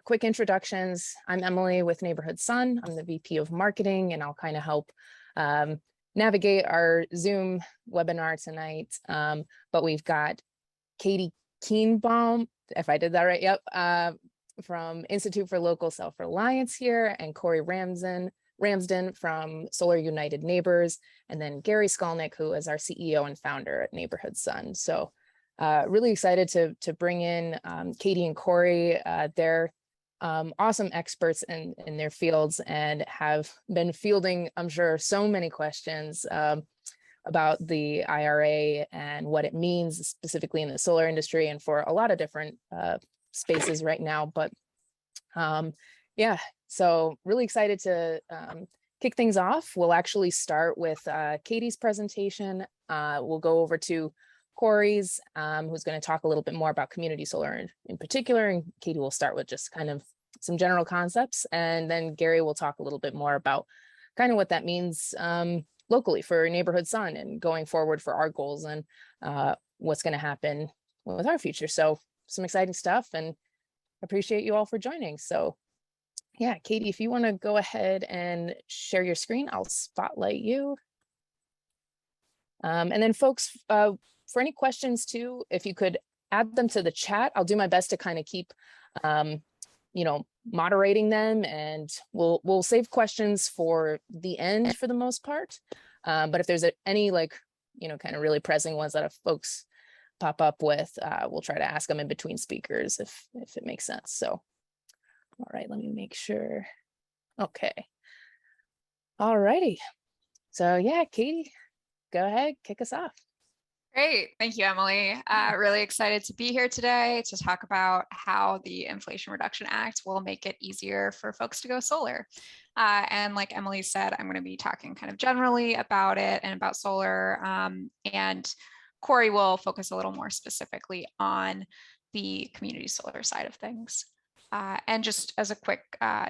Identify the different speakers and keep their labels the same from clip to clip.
Speaker 1: Quick introductions. I'm Emily with Neighborhood Sun. I'm the VP of Marketing, and I'll kind of help navigate our Zoom webinar tonight. But we've got Katie Kienbaum, if I did that right, yep, from Institute for Local Self-Reliance here, and Corey Ramsden from Solar United Neighbors, and then Gary Skolnick, who is our CEO and founder at Neighborhood Sun. So really excited to bring in Katie and Corey. They're awesome experts in their fields and have been fielding, I'm sure, so many questions about the IRA and what it means specifically in the solar industry and for a lot of different spaces right now. But yeah, so really excited to kick things off. We'll actually start with Katie's presentation. We'll go over to Corey's, who's going to talk a little bit more about community solar in particular, and Katie will start with just kind of some general concepts, and then Gary will talk a little bit more about kind of what that means locally for Neighborhood Sun and going forward for our goals and what's going to happen with our future. So some exciting stuff, and appreciate you all for joining. So yeah, Katie, if you want to go ahead and share your screen, I'll spotlight you. And then folks, for any questions too, if you could add them to the chat, I'll do my best to kind of keep, moderating them, and we'll save questions for the end for the most part. But if there's any kind of really pressing ones that folks pop up with, we'll try to ask them in between speakers if it makes sense. So, all right, let me make sure. Okay. All righty. So yeah, Katie, go ahead, kick us off.
Speaker 2: Great. Thank you, Emily. Really excited to be here today to talk about how the Inflation Reduction Act will make it easier for folks to go solar. And like Emily said, I'm going to be talking kind of generally about it and about solar. And Corey will focus a little more specifically on the community solar side of things. And just as a quick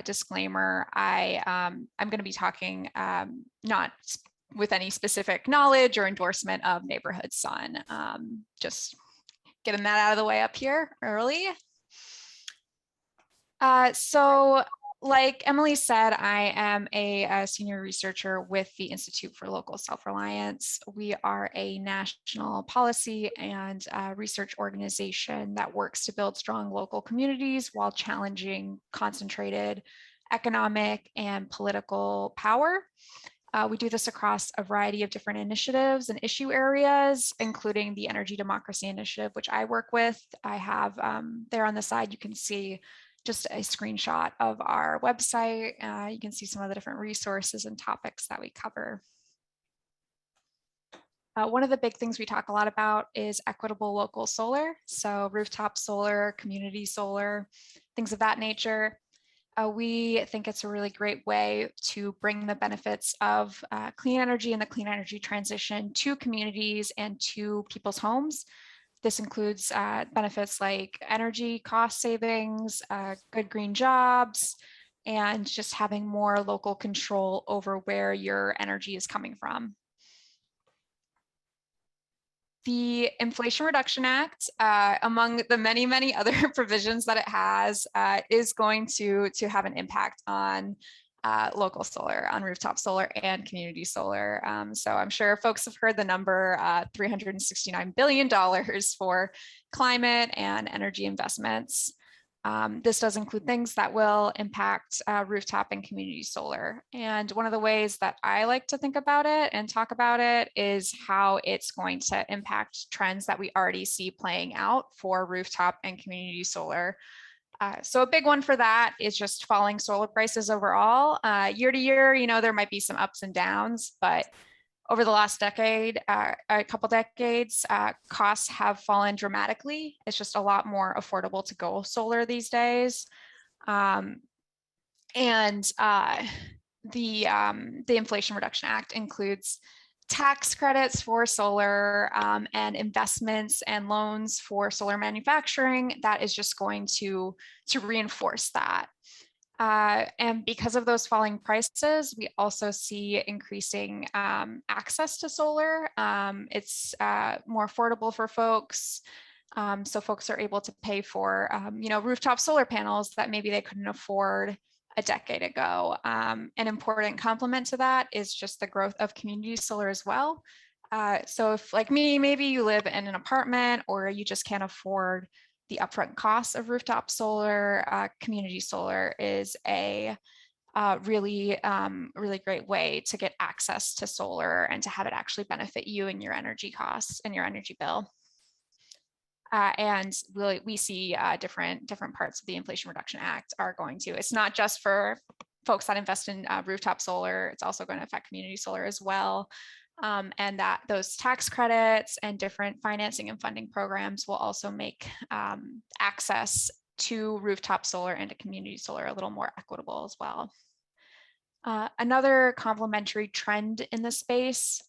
Speaker 2: disclaimer, I'm going to be talking not with any specific knowledge or endorsement of Neighborhood Sun. Just getting that out of the way up here early. So like Emily said, I am a senior researcher with the Institute for Local Self-Reliance. We are a national policy and research organization that works to build strong local communities while challenging concentrated economic and political power. We do this across a variety of different initiatives and issue areas, including the Energy Democracy Initiative, which I work with. I have there on the side, you can see just a screenshot of our website. You can see some of the different resources and topics that we cover. One of the big things we talk a lot about is equitable local solar. So rooftop solar, community solar, things of that nature. We think it's a really great way to bring the benefits of clean energy and the clean energy transition to communities and to people's homes. This includes benefits like energy cost savings, good green jobs, and just having more local control over where your energy is coming from. The Inflation Reduction Act, among the many, many other provisions that it has, is going to have an impact on local solar, on rooftop solar and community solar. So I'm sure folks have heard the number $369 billion for climate and energy investments. This does include things that will impact rooftop and community solar. And one of the ways that I like to think about it and talk about it is how it's going to impact trends that we already see playing out for rooftop and community solar. So a big one for that is just falling solar prices overall. Year to year, there might be some ups and downs, but over the last decade, a couple decades, costs have fallen dramatically. It's just a lot more affordable to go solar these days. The Inflation Reduction Act includes tax credits for solar and investments and loans for solar manufacturing. That is just going to reinforce that. And because of those falling prices, we also see increasing access to solar. It's more affordable for folks. So folks are able to pay for, rooftop solar panels that maybe they couldn't afford a decade ago. An important complement to that is just the growth of community solar as well. So if, like me, maybe you live in an apartment or you just can't afford the upfront costs of rooftop solar, community solar is a really great way to get access to solar and to have it actually benefit you and your energy costs and your energy bill. And really, we see different parts of the Inflation Reduction Act are going to. It's not just for folks that invest in rooftop solar. It's also going to affect community solar as well. And that those tax credits and different financing and funding programs will also make access to rooftop solar and to community solar a little more equitable as well. Another complementary trend in the space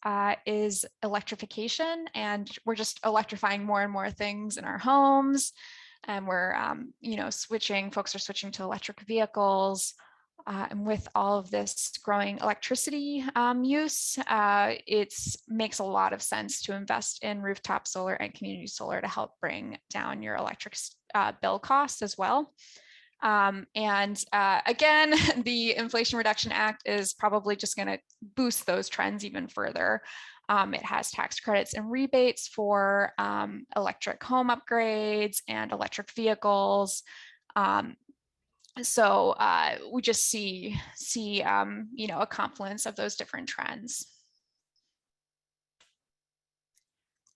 Speaker 2: is electrification, and we're just electrifying more and more things in our homes, and we're folks are switching to electric vehicles, and with all of this growing electricity use, it makes a lot of sense to invest in rooftop solar and community solar to help bring down your electric bill costs as well. Again, the Inflation Reduction Act is probably just going to boost those trends even further. It has tax credits and rebates for electric home upgrades and electric vehicles. So we just see a confluence of those different trends.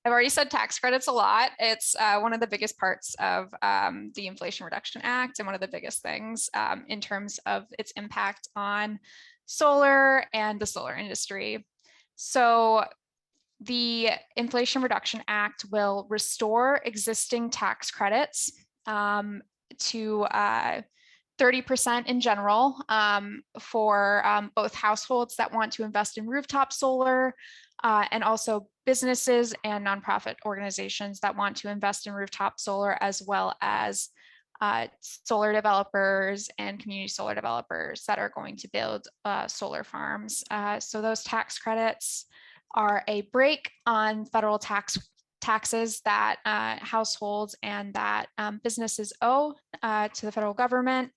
Speaker 2: I've already said tax credits a lot. It's one of the biggest parts of the Inflation Reduction Act and one of the biggest things in terms of its impact on solar and the solar industry. So the Inflation Reduction Act will restore existing tax credits to 30% in general for both households that want to invest in rooftop solar and also businesses and nonprofit organizations that want to invest in rooftop solar, as well as solar developers and community solar developers that are going to build solar farms. So those tax credits are a break on federal taxes that households and that businesses owe to the federal government.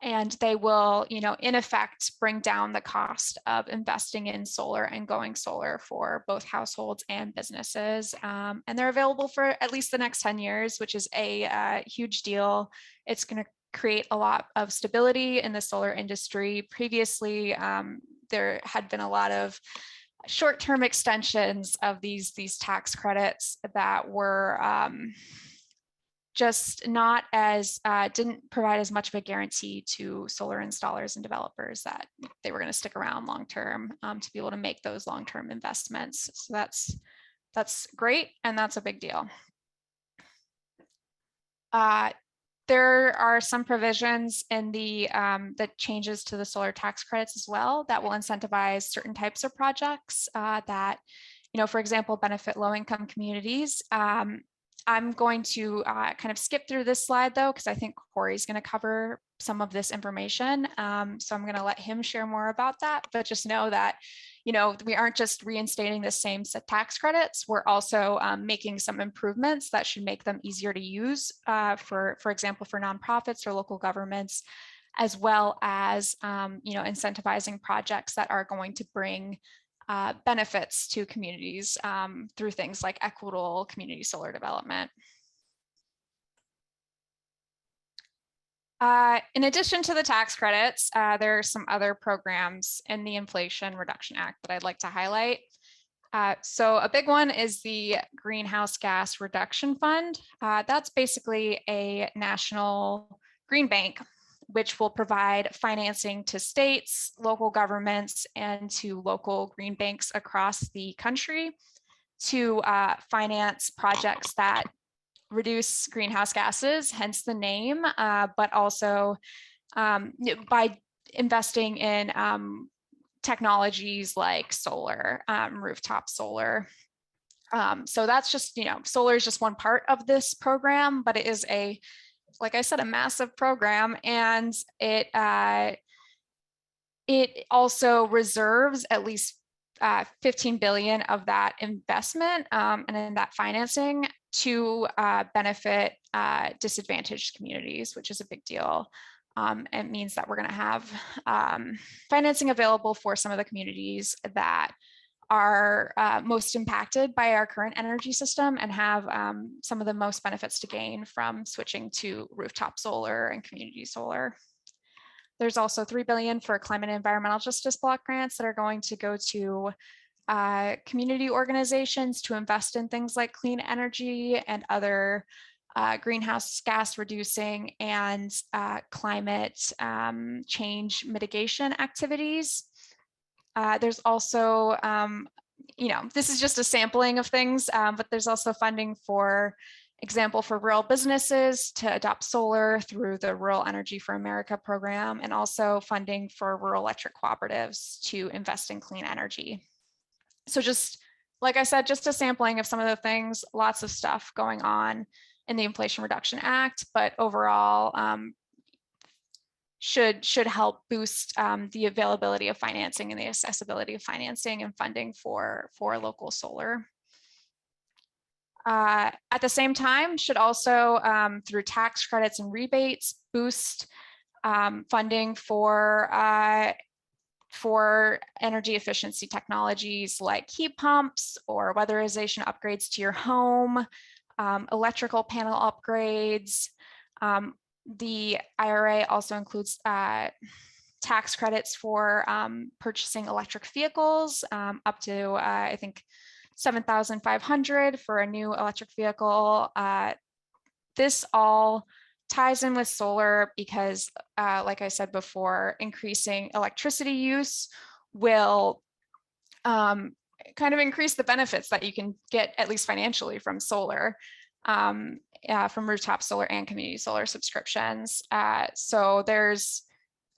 Speaker 2: And they will, in effect, bring down the cost of investing in solar and going solar for both households and businesses. And they're available for at least the next 10 years, which is a huge deal. It's going to create a lot of stability in the solar industry. Previously, there had been a lot of short-term extensions of these tax credits that were just not as, didn't provide as much of a guarantee to solar installers and developers that they were going to stick around long-term to be able to make those long-term investments. So that's great, and that's a big deal. There are some provisions in the changes to the solar tax credits as well that will incentivize certain types of projects that, for example, benefit low-income communities. I'm going to kind of skip through this slide though, because I think Corey's going to cover some of this information. So I'm going to let him share more about that, but just know that, we aren't just reinstating the same set tax credits. We're also making some improvements that should make them easier to use for example, for nonprofits or local governments, as well as, incentivizing projects that are going to bring benefits to communities through things like equitable community solar development. In addition to the tax credits, there are some other programs in the Inflation Reduction Act that I'd like to highlight. So a big one is the Greenhouse Gas Reduction Fund. That's basically a national green bank, which will provide financing to states, local governments, and to local green banks across the country to finance projects that reduce greenhouse gases, hence the name, but also by investing in technologies like solar, rooftop solar. So that's just, solar is just one part of this program, but it is like I said, a massive program, and it also reserves at least 15 billion of that investment and in that financing to benefit disadvantaged communities, which is a big deal. It means that we're going to have financing available for some of the communities that are most impacted by our current energy system and have some of the most benefits to gain from switching to rooftop solar and community solar. There's also 3 billion for climate and environmental justice block grants that are going to go to community organizations to invest in things like clean energy and other greenhouse gas reducing and climate change mitigation activities. There's also, this is just a sampling of things, but there's also funding, for example, for rural businesses to adopt solar through the Rural Energy for America program, and also funding for rural electric cooperatives to invest in clean energy. So just, like I said, just a sampling of some of the things, lots of stuff going on in the Inflation Reduction Act, but overall should help boost the availability of financing and the accessibility of financing and funding for local solar. At the same time, should also, through tax credits and rebates, boost funding for energy efficiency technologies like heat pumps or weatherization upgrades to your home, electrical panel upgrades. The IRA also includes tax credits for purchasing electric vehicles, up to, I think, $7,500 for a new electric vehicle. This all ties in with solar because, like I said before, increasing electricity use will kind of increase the benefits that you can get, at least financially, from solar, from rooftop solar and community solar subscriptions. So there's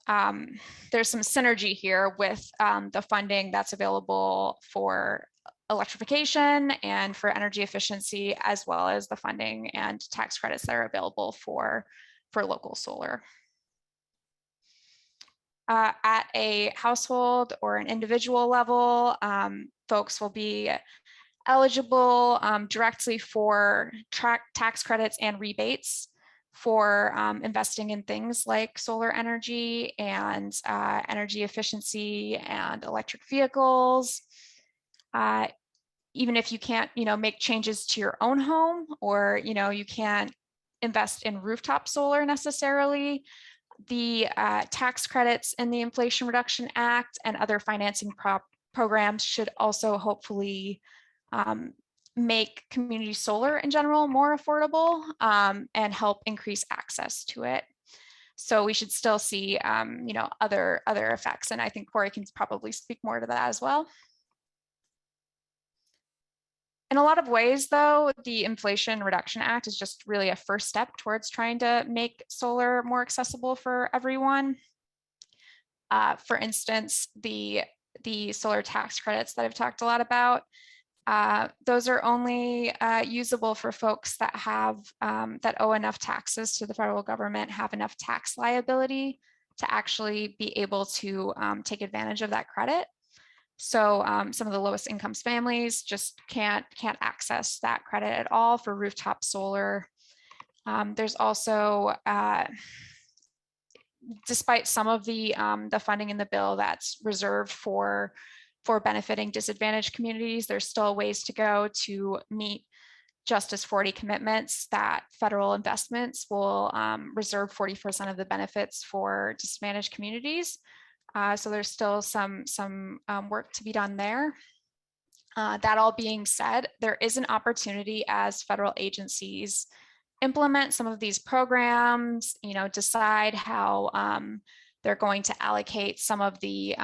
Speaker 2: some synergy here with the funding that's available for electrification and for energy efficiency, as well as the funding and tax credits that are available for local solar. At a household or an individual level, folks will be eligible directly for tax credits and rebates for investing in things like solar energy and energy efficiency and electric vehicles. Even if you can't, make changes to your own home, or, you can't invest in rooftop solar necessarily, the tax credits in the Inflation Reduction Act and other financing programs should also hopefully make community solar in general more affordable and help increase access to it. So we should still see, other effects. And I think Corey can probably speak more to that as well. In a lot of ways, though, the Inflation Reduction Act is just really a first step towards trying to make solar more accessible for everyone. For instance, the solar tax credits that I've talked a lot about, those are only usable for folks that have that owe enough taxes to the federal government, have enough tax liability to actually be able to take advantage of that credit. So some of the lowest income families just can't access that credit at all for rooftop solar. There's also, despite some of the funding in the bill that's reserved for benefiting disadvantaged communities, there's still ways to go to meet Justice 40 commitments that federal investments will reserve 40% of the benefits for disadvantaged communities. So there's still some work to be done there. That all being said, there is an opportunity as federal agencies implement some of these programs, decide how they're going to allocate some of the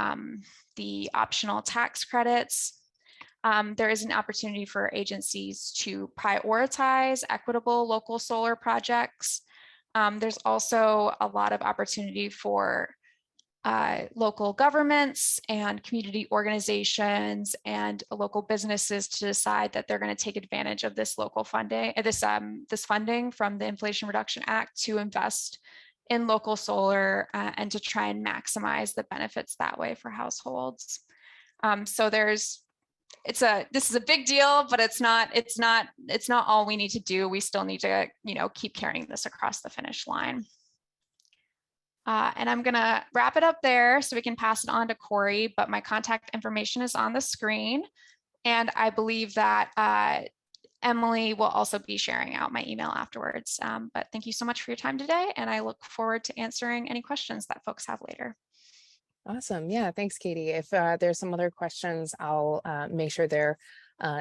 Speaker 2: optional tax credits. There is an opportunity for agencies to prioritize equitable local solar projects. There's also a lot of opportunity for local governments and community organizations and local businesses to decide that they're going to take advantage of this local funding, this funding from the Inflation Reduction Act to invest in local solar and to try and maximize the benefits that way for households. So this is a big deal, but it's not all we need to do. We still need to, keep carrying this across the finish line. And I'm gonna wrap it up there so we can pass it on to Corey, but my contact information is on the screen. And I believe that Emily will also be sharing out my email afterwards. But thank you so much for your time today. And I look forward to answering any questions that folks have later.
Speaker 1: Awesome. Yeah, thanks, Katie. If there's some other questions, I'll make sure they're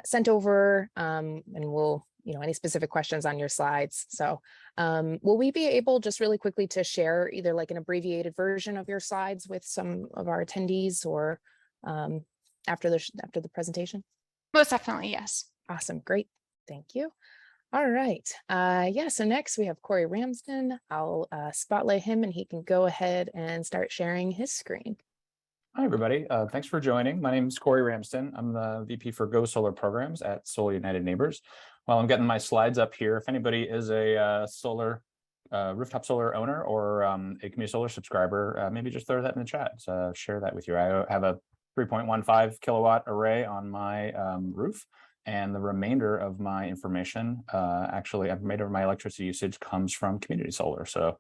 Speaker 1: sent over, and we'll, any specific questions on your slides. So will we be able just really quickly to share either like an abbreviated version of your slides with some of our attendees, or after the presentation?
Speaker 2: Most definitely, yes.
Speaker 1: Awesome. Great. Thank you. All right. Yeah, so next we have Corey Ramsden. I'll spotlight him and he can go ahead and start sharing his screen.
Speaker 3: Hi, everybody. Thanks for joining. My name is Corey Ramsden. I'm the VP for Go Solar Programs at Solar United Neighbors. While I'm getting my slides up here, if anybody is a rooftop solar owner or a community solar subscriber, maybe just throw that in the chat. Share that with you. I have a 3.15 kilowatt array on my roof. And the remainder of my information, actually, I've made of my electricity usage comes from community solar. So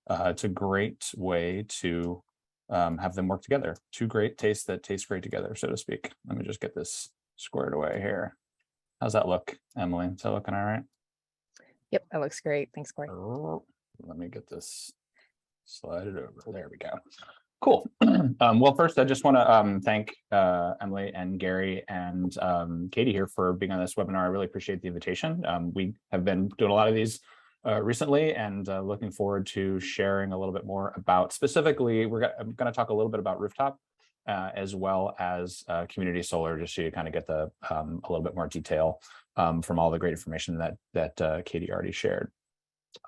Speaker 3: it's a great way to have them work together. Two great tastes that taste great together, so to speak. Let me just get this squared away here. How's that look, Emily? Is that looking all right?
Speaker 1: Yep, that looks great. Thanks, Corey.
Speaker 3: Let me get this slided over. There we go. Cool. Well, first, I just want to thank Emily and Gary and Katie here for being on this webinar. I really appreciate the invitation. We have been doing a lot of these recently, and looking forward to sharing a little bit more about, specifically, I'm going to talk a little bit about rooftop as well as community solar, just so you kind of get the a little bit more detail from all the great information that Katie already shared.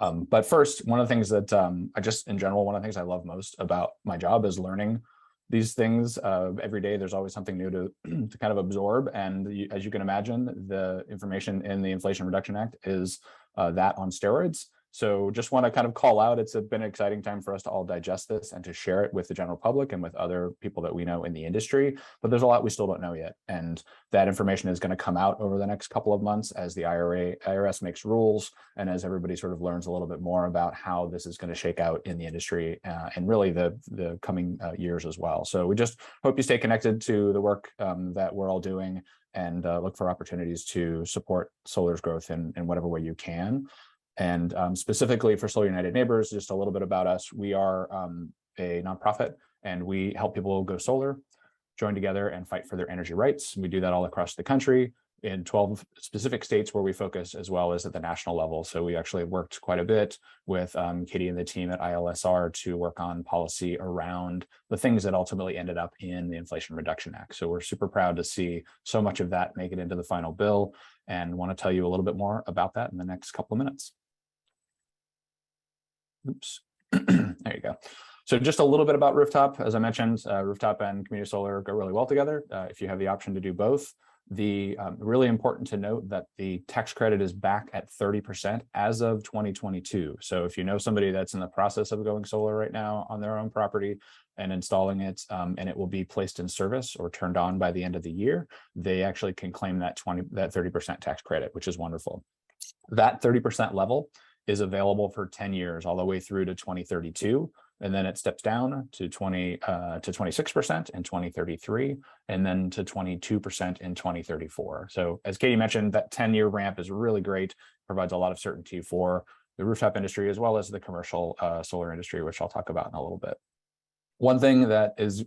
Speaker 3: But first, one of the things that one of the things I love most about my job is learning these things. Every day, there's always something new to kind of absorb. And as you can imagine, the information in the Inflation Reduction Act is that on steroids. So just want to kind of call out, it's been an exciting time for us to all digest this and to share it with the general public and with other people that we know in the industry. But there's a lot we still don't know yet. And that information is going to come out over the next couple of months as the IRS makes rules and as everybody sort of learns a little bit more about how this is going to shake out in the industry and really the coming years as well. So we just hope you stay connected to the work that we're all doing and look for opportunities to support solar's growth in whatever way you can. And specifically for Solar United Neighbors, just a little bit about us. We are a nonprofit, and we help people go solar, join together and fight for their energy rights. We do that all across the country in 12 specific states where we focus, as well as at the national level. So we actually worked quite a bit with Katie and the team at ILSR to work on policy around the things that ultimately ended up in the Inflation Reduction Act. So we're super proud to see so much of that make it into the final bill, and want to tell you a little bit more about that in the next couple of minutes. Oops, there you go. So just a little bit about rooftop. As I mentioned, rooftop and community solar go really well together if you have the option to do both. Really important to note that the tax credit is back at 30% as of 2022. So if you know somebody that's in the process of going solar right now on their own property and installing it, and it will be placed in service or turned on by the end of the year, they actually can claim that 30% tax credit, which is wonderful. That 30% level is available for 10 years, all the way through to 2032. And then it steps down to 26% in 2033, and then to 22% in 2034. So as Katie mentioned, that 10-year ramp is really great, provides a lot of certainty for the rooftop industry, as well as the commercial solar industry, which I'll talk about in a little bit. One thing that is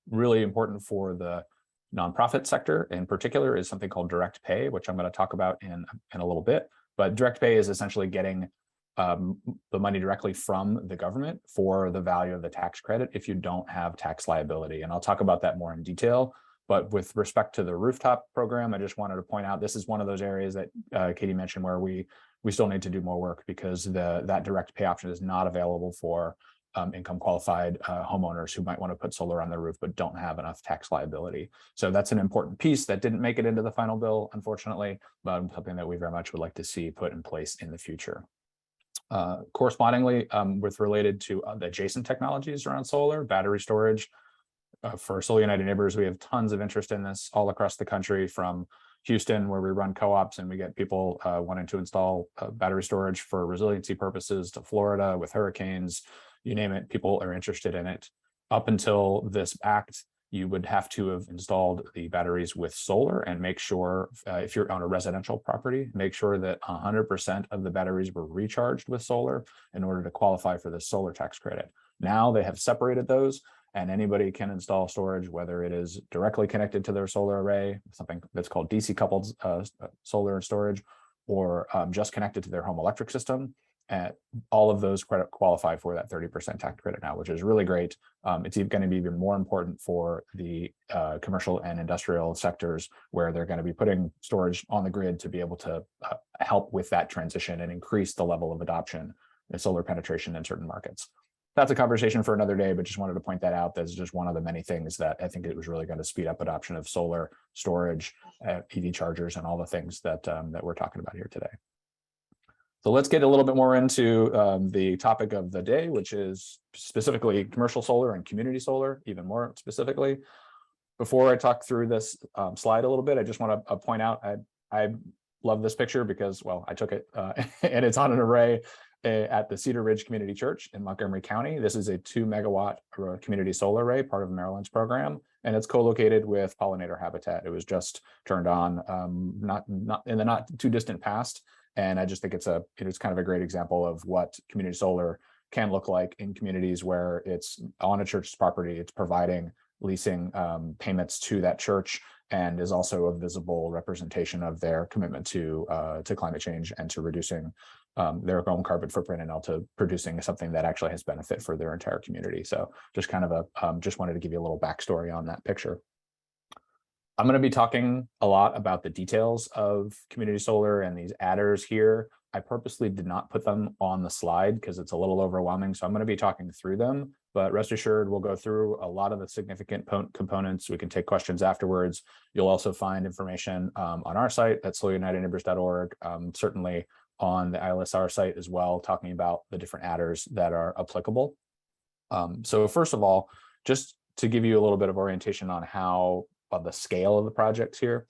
Speaker 3: really important for the nonprofit sector in particular is something called direct pay, which I'm going to talk about in a little bit. But direct pay is essentially getting the money directly from the government for the value of the tax credit if you don't have tax liability. And I'll talk about that more in detail. But with respect to the rooftop program, I just wanted to point out this is one of those areas that Katie mentioned where we still need to do more work, because that direct pay option is not available for income qualified homeowners who might want to put solar on their roof but don't have enough tax liability. So that's an important piece that didn't make it into the final bill, unfortunately, but something that we very much would like to see put in place in the future. Correspondingly, with related to the adjacent technologies around solar, battery storage, for Solar United Neighbors, we have tons of interest in this all across the country, from Houston, where we run co-ops and we get people wanting to install battery storage for resiliency purposes, to Florida with hurricanes, you name it, people are interested in it. Up until this act, you would have to have installed the batteries with solar, and make sure, if you're on a residential property, make sure that 100% of the batteries were recharged with solar in order to qualify for the solar tax credit. Now they have separated those, and anybody can install storage, whether it is directly connected to their solar array, something that's called DC coupled solar and storage, or just connected to their home electric system. And all of those qualify for that 30% tax credit now, which is really great. It's going to be even more important for the commercial and industrial sectors, where they're going to be putting storage on the grid to be able to help with that transition and increase the level of adoption and solar penetration in certain markets. That's a conversation for another day, but just wanted to point that out. That's just one of the many things that I think it was really going to speed up adoption of solar storage, EV chargers, and all the things that that we're talking about here today. So let's get a little bit more into the topic of the day, which is specifically commercial solar and community solar, even more specifically. Before I talk through this slide a little bit, I just want to point out, I love this picture because, well, I took it and it's on an array at the Cedar Ridge Community Church in Montgomery County. This is a 2 megawatt community solar array, part of Maryland's program, and it's co-located with pollinator habitat. It was just turned on not in the not too distant past. And I just think it's kind of a great example of what community solar can look like in communities where it's on a church's property, it's providing leasing payments to that church, and is also a visible representation of their commitment to climate change and to reducing their own carbon footprint, and also producing something that actually has benefit for their entire community. So just kind of just wanted to give you a little backstory on that picture. I'm going to be talking a lot about the details of community solar and these adders here. I purposely did not put them on the slide because it's a little overwhelming. So I'm going to be talking through them, but rest assured, we'll go through a lot of the significant components. We can take questions afterwards. You'll also find information on our site at solarunitedneighbors.org, certainly on the ILSR site as well, talking about the different adders that are applicable. So first of all, just to give you a little bit of orientation on how the scale of the projects here,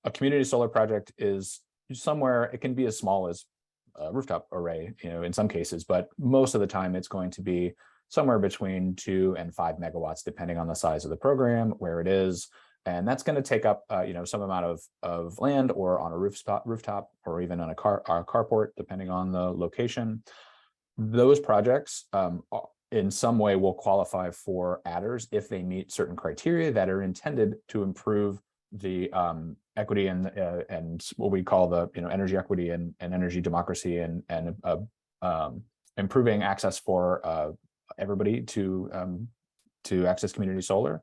Speaker 3: a community solar project is somewhere, it can be as small as a rooftop array, in some cases, but most of the time it's going to be somewhere between 2 and 5 megawatts, depending on the size of the program, where it is. And that's going to take up, some amount of land, or on a rooftop, or even on a carport, depending on the location. Those projects in some way will qualify for adders if they meet certain criteria that are intended to improve the equity and what we call the energy equity and energy democracy, and improving access for everybody to access community solar,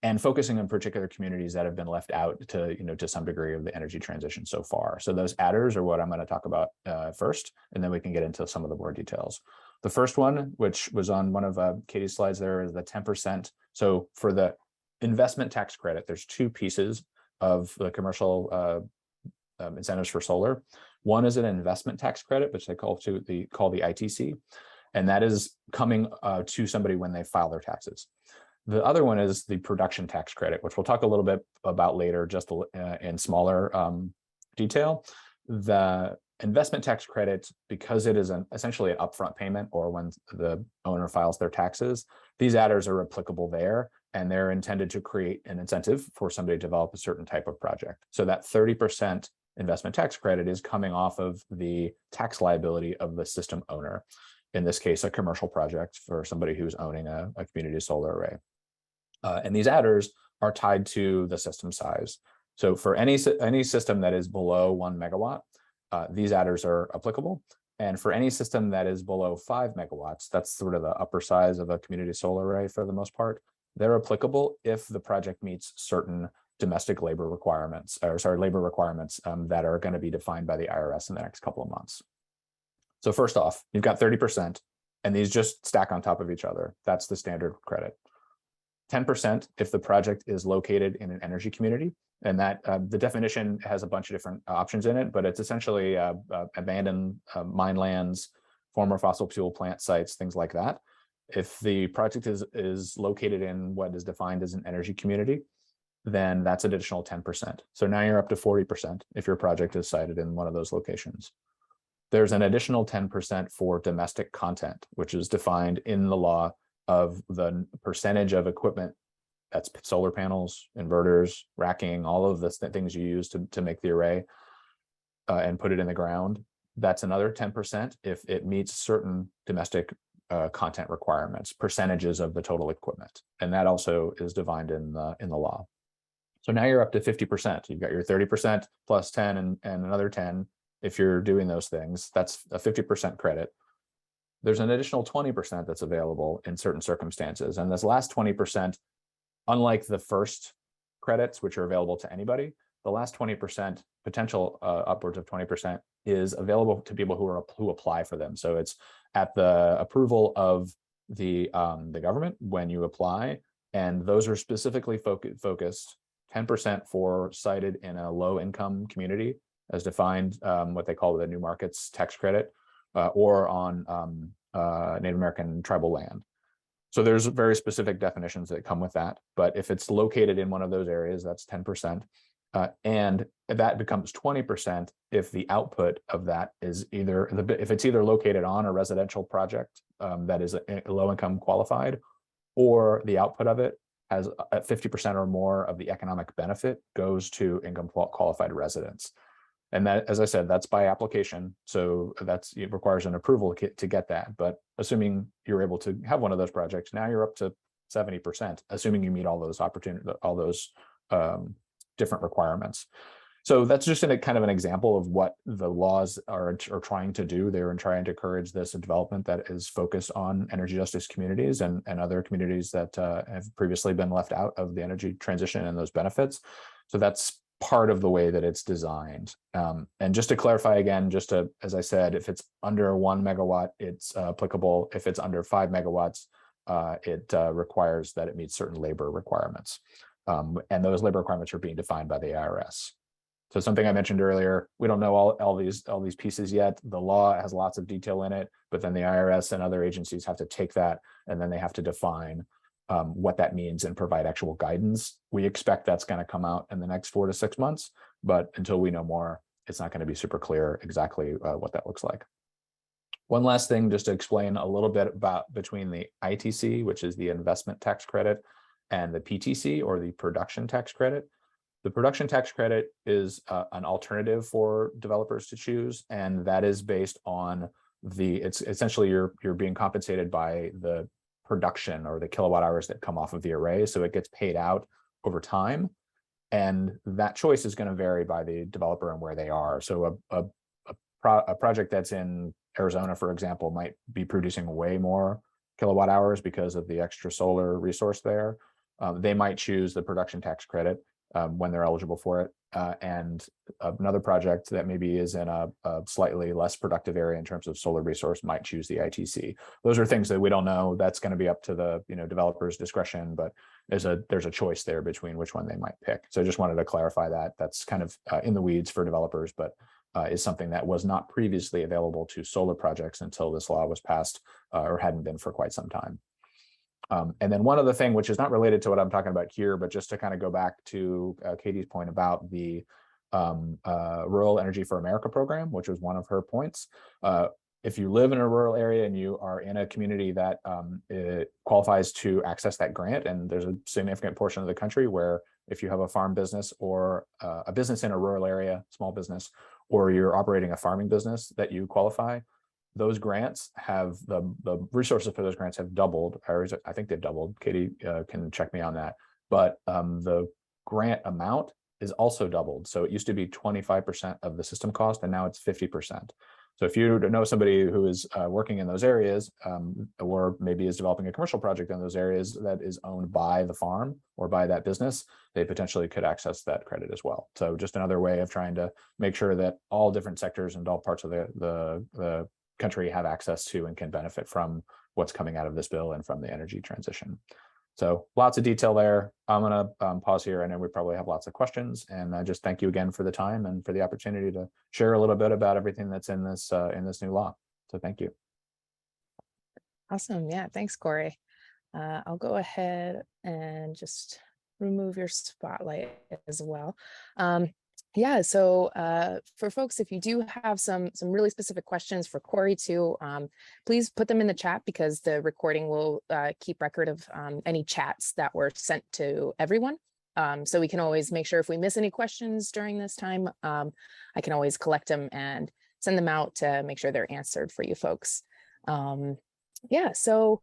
Speaker 3: and focusing on particular communities that have been left out to some degree of the energy transition so far. So those adders are what I'm going to talk about first, and then we can get into some of the more details. The first one, which was on one of Katie's slides there, is the 10%. So for the investment tax credit, there's two pieces of the commercial incentives for solar. One is an investment tax credit, which they call the ITC, and that is coming to somebody when they file their taxes. The other one is the production tax credit, which we'll talk a little bit about later, just in smaller detail. The investment tax credit, because it is essentially an upfront payment, or when the owner files their taxes, these adders are applicable there, and they're intended to create an incentive for somebody to develop a certain type of project. So that 30% investment tax credit is coming off of the tax liability of the system owner. In this case, a commercial project for somebody who's owning a community solar array. And these adders are tied to the system size. So for any system that is below 1 megawatt, these adders are applicable. And for any system that is below 5 megawatts, that's sort of the upper size of a community solar array for the most part, they're applicable if the project meets certain domestic labor requirements, labor requirements that are going to be defined by the IRS in the next couple of months. So first off, you've got 30%, and these just stack on top of each other. That's the standard credit. 10% if the project is located in an energy community, and that the definition has a bunch of different options in it, but it's essentially abandoned mine lands, former fossil fuel plant sites, things like that. If the project is located in what is defined as an energy community, then that's an additional 10%. So now you're up to 40% if your project is sited in one of those locations. There's an additional 10% for domestic content, which is defined in the law of the percentage of equipment that's solar panels, inverters, racking, all of the things you use to make the array and put it in the ground. That's another 10% if it meets certain domestic content requirements, percentages of the total equipment. And that also is defined in the law. So now you're up to 50%. You've got your 30% plus 10 and another 10. If you're doing those things, that's a 50% credit. There's an additional 20% that's available in certain circumstances. And this last 20%, unlike the first credits, which are available to anybody, the last 20%, potential upwards of 20%, is available to people who apply for them. So it's at the approval of the government when you apply, and those are specifically focused 10% for sited in a low income community, as defined what they call the New Markets Tax Credit, or on Native American tribal land. So there's very specific definitions that come with that. But if it's located in one of those areas, that's 10%. And that becomes 20% if the output of that is if it's either located on a residential project that is a low income qualified, or the output of it has 50% or more of the economic benefit goes to income qualified residents. And that, as I said, that's by application. So it requires an approval to get that. But assuming you're able to have one of those projects, now you're up to 70%, assuming you meet all those different requirements. So that's just kind of an example of what the laws are trying to do. They're trying to encourage this development that is focused on energy justice communities and other communities that have previously been left out of the energy transition and those benefits. So that's part of the way that it's designed. And just to clarify again, as I said, if it's under 1 megawatt, it's applicable. If it's under 5 megawatts, it requires that it meets certain labor requirements. And those labor requirements are being defined by the IRS. So something I mentioned earlier, we don't know all these pieces yet. The law has lots of detail in it, but then the IRS and other agencies have to take that, and then they have to define what that means and provide actual guidance. We expect that's going to come out in the next 4 to 6 months, but until we know more, it's not going to be super clear exactly what that looks like. One last thing, just to explain a little bit about between the ITC, which is the investment tax credit, and the PTC, or the production tax credit. The production tax credit is an alternative for developers to choose, and that is based on it's essentially you're being compensated by the production or the kilowatt hours that come off of the array. So it gets paid out over time, and that choice is going to vary by the developer and where they are. So a project that's in Arizona, for example, might be producing way more kilowatt hours because of the extra solar resource there. They might choose the production tax credit when they're eligible for it. And another project that maybe is in a slightly less productive area in terms of solar resource might choose the ITC. Those are things that we don't know. That's going to be up to the developer's discretion, but there's a choice there between which one they might pick. So I just wanted to clarify that. That's kind of in the weeds for developers, but is something that was not previously available to solar projects until this law was passed, or hadn't been for quite some time. And then one other thing, which is not related to what I'm talking about here, but just to kind of go back to Katie's point about the Rural Energy for America program, which was one of her points. If you live in a rural area and you are in a community that it qualifies to access that grant, and there's a significant portion of the country where if you have a farm business or a business in a rural area, small business, or you're operating a farming business that you qualify, those grants have the resources for those grants have doubled. I think they've doubled. Katie can check me on that. But the grant amount is also doubled. So it used to be 25% of the system cost, and now it's 50%. So if you know somebody who is working in those areas, or maybe is developing a commercial project in those areas that is owned by the farm or by that business, they potentially could access that credit as well. So just another way of trying to make sure that all different sectors and all parts of the country have access to and can benefit from what's coming out of this bill and from the energy transition. So lots of detail there. I'm going to pause here. I know we probably have lots of questions, and I just thank you again for the time and for the opportunity to share a little bit about everything that's in this new law. So thank you.
Speaker 1: Awesome. Yeah, thanks, Corey. I'll go ahead and just remove your spotlight as well. Yeah, so for folks, if you do have some really specific questions for Corey too, please put them in the chat, because the recording will keep record of any chats that were sent to everyone. So we can always make sure if we miss any questions during this time, I can always collect them and send them out to make sure they're answered for you folks. Yeah, so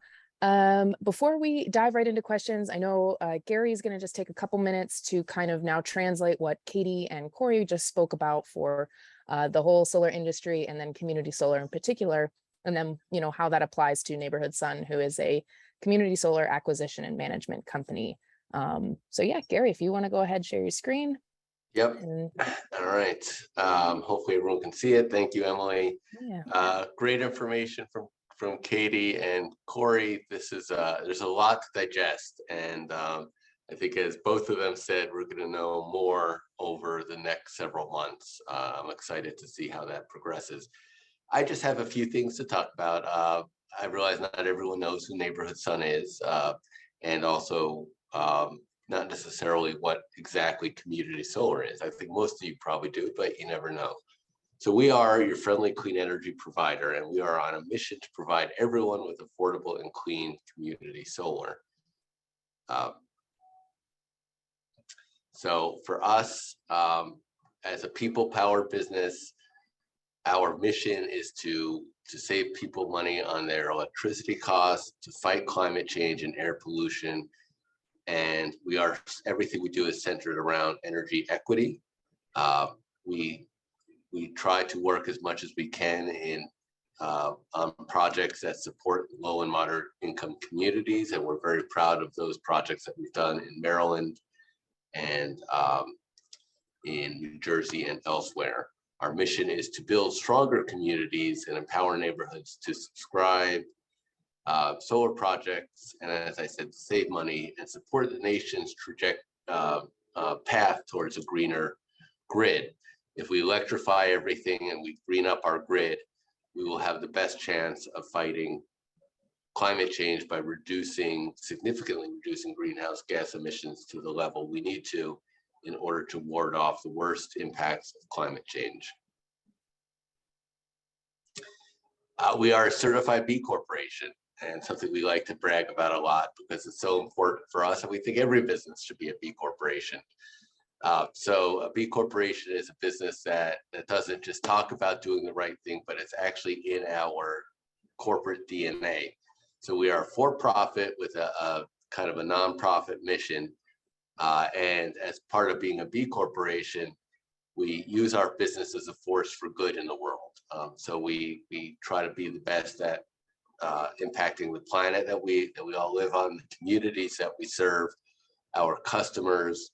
Speaker 1: before we dive right into questions, I know Gary is going to just take a couple minutes to kind of now translate what Katie and Corey just spoke about for the whole solar industry, and then community solar in particular, and then, you know, how that applies to Neighborhood Sun, who is a community solar acquisition and management company. So yeah, Gary, if you want to go ahead, share your screen.
Speaker 4: Yep.
Speaker 1: And,
Speaker 4: all right. Hopefully everyone can see it. Thank you, Emily.
Speaker 1: yeah.
Speaker 4: Great information from Katie and Corey. This is there's a lot to digest, and I think, as both of them said, we're going to know more over the next several months. I'm excited to see how that progresses. I just have a few things to talk about. I realize not everyone knows who Neighborhood Sun is, and also not necessarily what exactly community solar is. I think most of you probably do, but you never know. So we are your friendly clean energy provider, and we are on a mission to provide everyone with affordable and clean community solar. So for us, as a people-powered business, our mission is to save people money on their electricity costs, to fight climate change and air pollution. And everything we do is centered around energy equity. We try to work as much as we can on projects that support low and moderate income communities, and we're very proud of those projects that we've done in Maryland and in New Jersey and elsewhere. Our mission is to build stronger communities and empower neighborhoods to subscribe solar projects, and, as I said, save money and support the nation's path towards a greener grid. If we electrify everything and we green up our grid, we will have the best chance of fighting climate change by significantly reducing greenhouse gas emissions to the level we need to in order to ward off the worst impacts of climate change. We are a certified B Corporation, and something we like to brag about a lot because it's so important for us, and we think every business should be a B Corporation. So a B Corporation is a business that doesn't just talk about doing the right thing, but it's actually in our corporate DNA. So we are for-profit with a kind of a nonprofit mission. And as part of being a B Corporation, we use our business as a force for good in the world. So we try to be the best at impacting the planet that we all live on, the communities that we serve, our customers,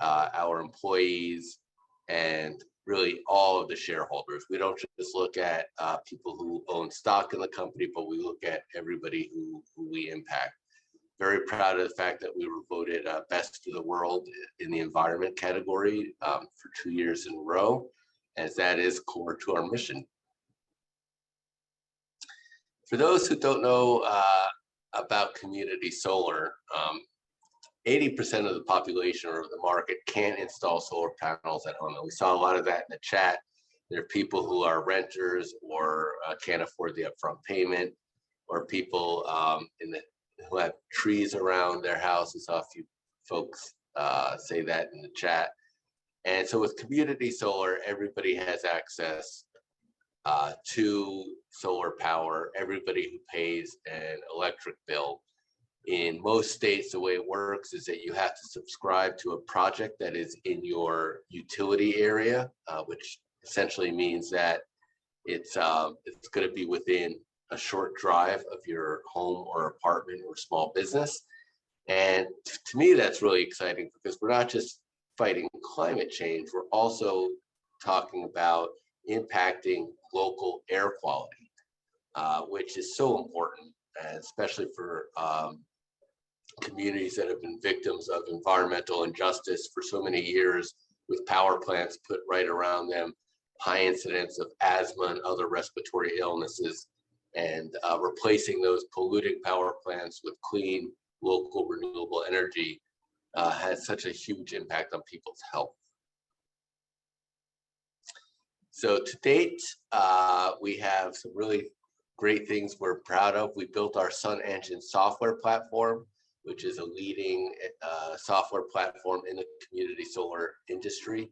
Speaker 4: our employees, and really all of the shareholders. We don't just look at people who own stock in the company, but we look at everybody who we impact. Very proud of the fact that we were voted best of the world in the environment category for 2 years in a row, as that is core to our mission. For those who don't know about community solar, 80% of the population or the market can't install solar panels at home. And we saw a lot of that in the chat. There are people who are renters or can't afford the upfront payment, or people who have trees around their house. We saw a few folks say that in the chat. And so with community solar, everybody has access to solar power, everybody who pays an electric bill. In most states, the way it works is that you have to subscribe to a project that is in your utility area, which essentially means that it's going to be within a short drive of your home or apartment or small business. And to me, that's really exciting because we're not just fighting climate change, we're also talking about impacting local air quality, which is so important, especially for communities that have been victims of environmental injustice for so many years, with power plants put right around them, high incidence of asthma and other respiratory illnesses. and replacing those polluting power plants with clean, local, renewable energy has such a huge impact on people's health. So to date, we have some really great things we're proud of. We built our Sun Engine software platform, which is a leading software platform in the community solar industry.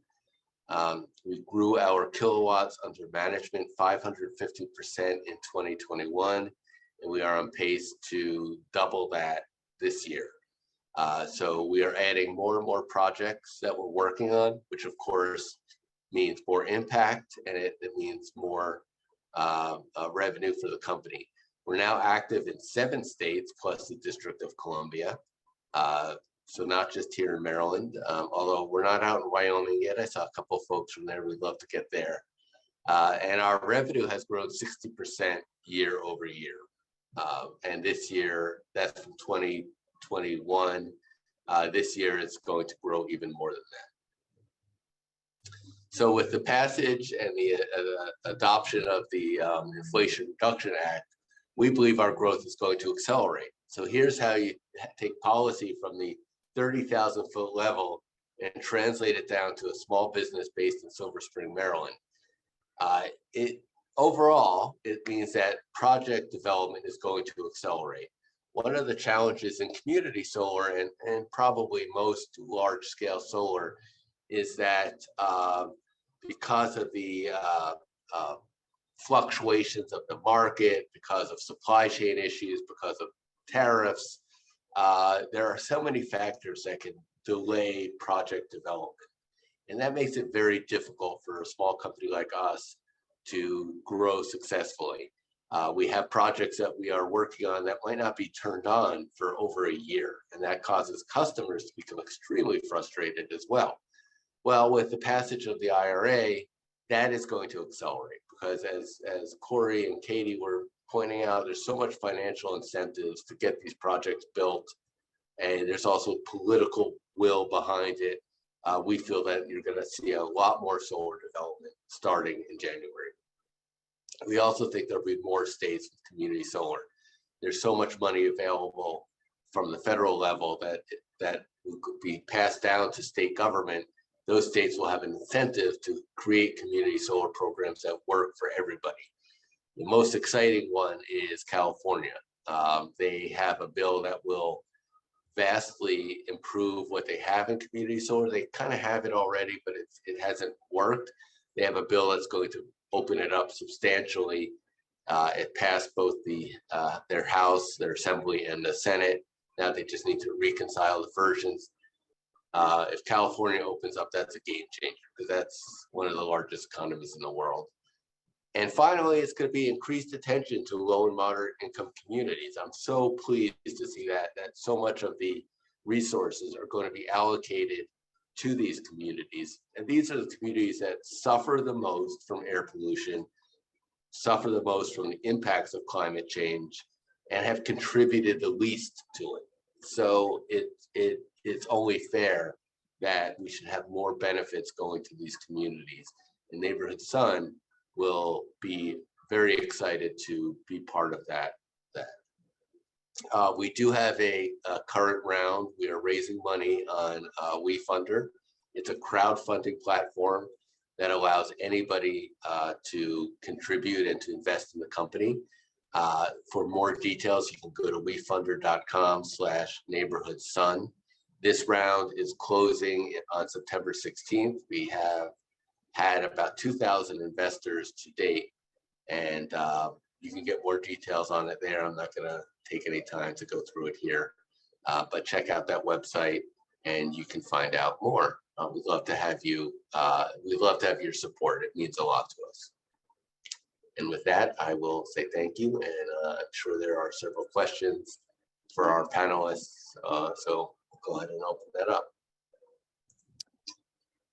Speaker 4: We grew our kilowatts under management 550% in 2021, and we are on pace to double that this year. So we are adding more and more projects that we're working on, which of course means more impact, and it means more revenue for the company. We're now active in 7 states plus the District of Columbia. So not just here in Maryland, although we're not out in Wyoming yet. I saw a couple of folks from there. We'd love to get there. And our revenue has grown 60% year over year. And this year, that's from 2021. This year, it's going to grow even more than that. So with the passage and the adoption of the Inflation Reduction Act, we believe our growth is going to accelerate. So here's how you take policy from the 30,000 foot level and translate it down to a small business based in Silver Spring, Maryland. Overall, it means that project development is going to accelerate. One of the challenges in community solar and probably most large scale solar is that because of the fluctuations of the market, because of supply chain issues, because of tariffs, there are so many factors that can delay project development. And that makes it very difficult for a small company like us to grow successfully. We have projects that we are working on that might not be turned on for over a year, and that causes customers to become extremely frustrated as well. Well, with the passage of the IRA, that is going to accelerate because as Corey and Katie were pointing out, there's so much financial incentives to get these projects built, and there's also political will behind it. We feel that you're going to see a lot more solar development starting in January. We also think there'll be more states with community solar. There's so much money available from the federal level that could be passed down to state government. Those states will have an incentive to create community solar programs that work for everybody. The most exciting one is California. They have a bill that will vastly improve what they have in community solar. They kind of have it already, but it hasn't worked. They have a bill that's going to open it up substantially. It passed both their House, their Assembly, and the Senate. Now they just need to reconcile the versions. If California opens up, that's a game changer because that's one of the largest economies in the world. And finally, it's going to be increased attention to low and moderate income communities. I'm so pleased to see that so much of the resources are going to be allocated to these communities. And these are the communities that suffer the most from air pollution, suffer the most from the impacts of climate change, and have contributed the least to it. So it's only fair that we should have more benefits going to these communities. And Neighborhood Sun will be very excited to be part of that. We do have a current round. We are raising money on WeFunder. It's a crowdfunding platform that allows anybody to contribute and to invest in the company. For more details, you can go to wefundr.com/neighborhoodsun. This round is closing on September 16th. We have had about 2,000 investors to date, and you can get more details on it there. I'm not going to take any time to go through it here, but check out that website and you can find out more. We'd love to have you. We'd love to have your support. It means a lot to us. And with that, I will say thank you, and I'm sure there are several questions for our panelists. So go ahead and open that up.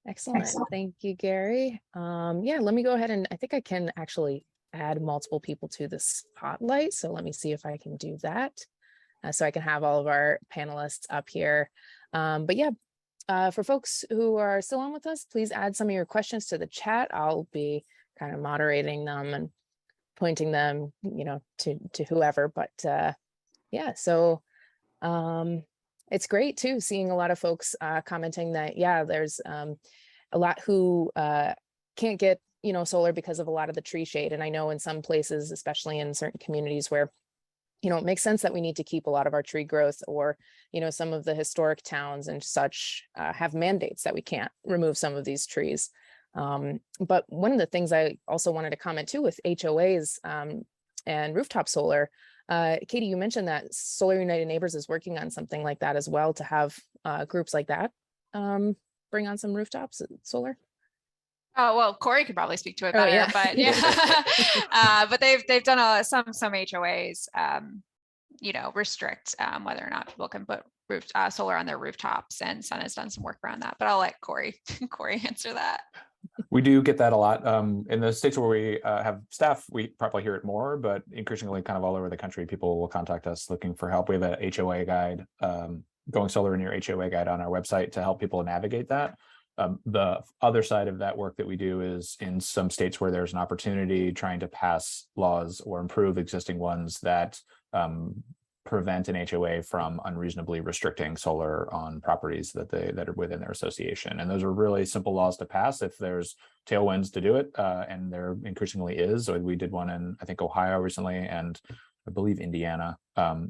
Speaker 1: Excellent. Thank you, Gary. Yeah, let me go ahead and I think I can actually add multiple people to the spotlight. So let me see if I can do that. So I can have all of our panelists up here. But yeah, for folks who are still on with us, please add some of your questions to the chat. I'll be kind of moderating them and pointing them, to whoever. But yeah, so it's great too, seeing a lot of folks commenting that, yeah, there's a lot who can't get, solar because of a lot of the tree shade. And I know in some places, especially in certain communities where, it makes sense that we need to keep a lot of our tree growth, or, some of the historic towns and such have mandates that we can't remove some of these trees. But one of the things I also wanted to comment too with HOAs and rooftop solar, Katie, you mentioned that Solar United Neighbors is working on something like that as well, to have groups like that bring on some rooftops solar.
Speaker 2: Oh, well, Corey could probably speak to it
Speaker 1: Oh,
Speaker 2: better,
Speaker 1: yeah.
Speaker 2: but yeah, but they've done some HOAs, restrict whether or not people can put solar on their rooftops, and Sun has done some work around that. But I'll let Corey answer that.
Speaker 3: We do get that a lot in the states where we have staff. We probably hear it more, but increasingly, kind of all over the country, people will contact us looking for help. We have a HOA guide, going solar in your HOA guide on our website to help people navigate that. The other side of that work that we do is in some states where there's an opportunity, trying to pass laws or improve existing ones that prevent an HOA from unreasonably restricting solar on properties that are within their association. And those are really simple laws to pass if there's tailwinds to do it, and there increasingly is. So we did one in, I think, Ohio recently, and I believe Indiana.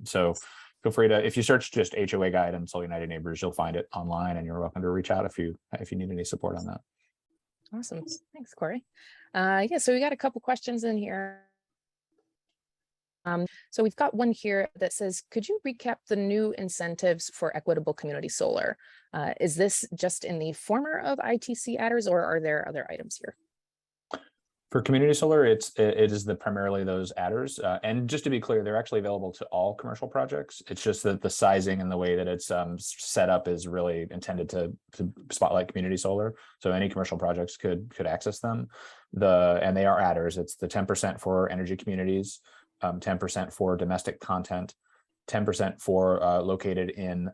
Speaker 3: So feel free to, if you search just HOA guide and Solar United Neighbors, you'll find it online, and you're welcome to reach out if you need any support on that.
Speaker 1: Awesome. Thanks, Corey. Yeah, so we got a couple questions in here. So we've got one here that says, could you recap the new incentives for equitable community solar? Is this just in the former of ITC adders, or are there other items here?
Speaker 3: For community solar, it is primarily those adders. And just to be clear, they're actually available to all commercial projects. It's just that the sizing and the way that it's set up is really intended to spotlight community solar. So any commercial projects could access them. And they are adders. It's the 10% for energy communities, 10% for domestic content, 10% for located in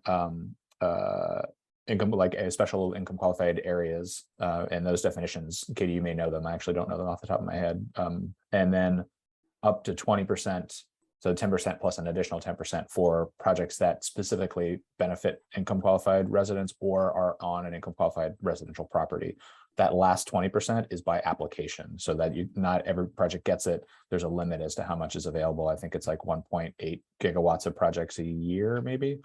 Speaker 3: income, like a special income qualified areas, and those definitions, Katie, you may know them. I actually don't know them off the top of my head. And then up to 20%, so 10% plus an additional 10% for projects that specifically benefit income qualified residents or are on an income qualified residential property. That last 20% is by application, so that not every project gets it. There's a limit as to how much is available. I think it's like 1.8 gigawatts of projects a year, maybe,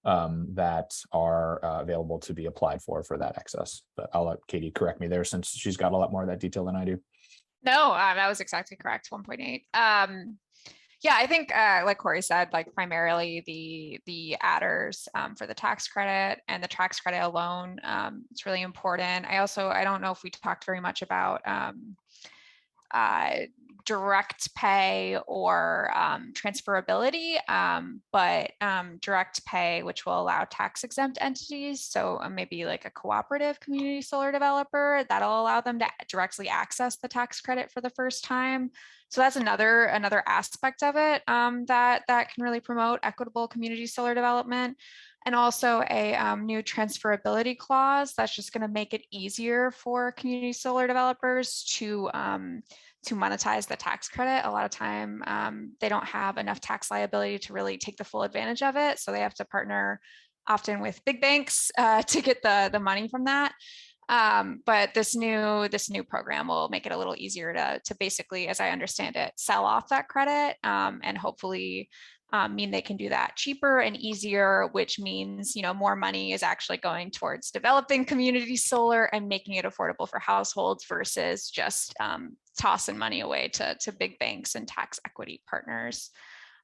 Speaker 3: that are available to be applied for that excess. But I'll let Katie correct me there, since she's got a lot more of that detail than I do.
Speaker 2: No, that was exactly correct. 1.8. Yeah, I think like Corey said, like primarily the adders for the tax credit, and the tax credit alone, it's really important. I don't know if we talked very much about direct pay or transferability, but direct pay, which will allow tax exempt entities. So maybe like a cooperative community solar developer, that'll allow them to directly access the tax credit for the first time. So that's another aspect of it that can really promote equitable community solar development. And also a new transferability clause that's just going to make it easier for community solar developers to monetize the tax credit. A lot of time they don't have enough tax liability to really take the full advantage of it, so they have to partner often with big banks to get the money from that. But this new program will make it a little easier to basically, as I understand it, sell off that credit, and hopefully mean they can do that cheaper and easier, which means, more money is actually going towards developing community solar and making it affordable for households versus just tossing money away to big banks and tax equity partners.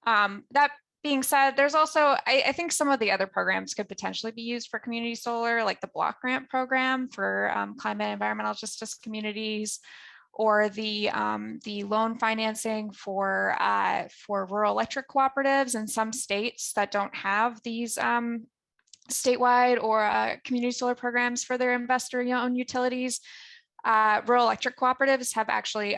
Speaker 2: That being said, there's also, I think some of the other programs could potentially be used for community solar, like the block grant program for climate and environmental justice communities, or the loan financing for rural electric cooperatives in some states that don't have these statewide or community solar programs for their investor-owned utilities. Rural electric cooperatives have actually,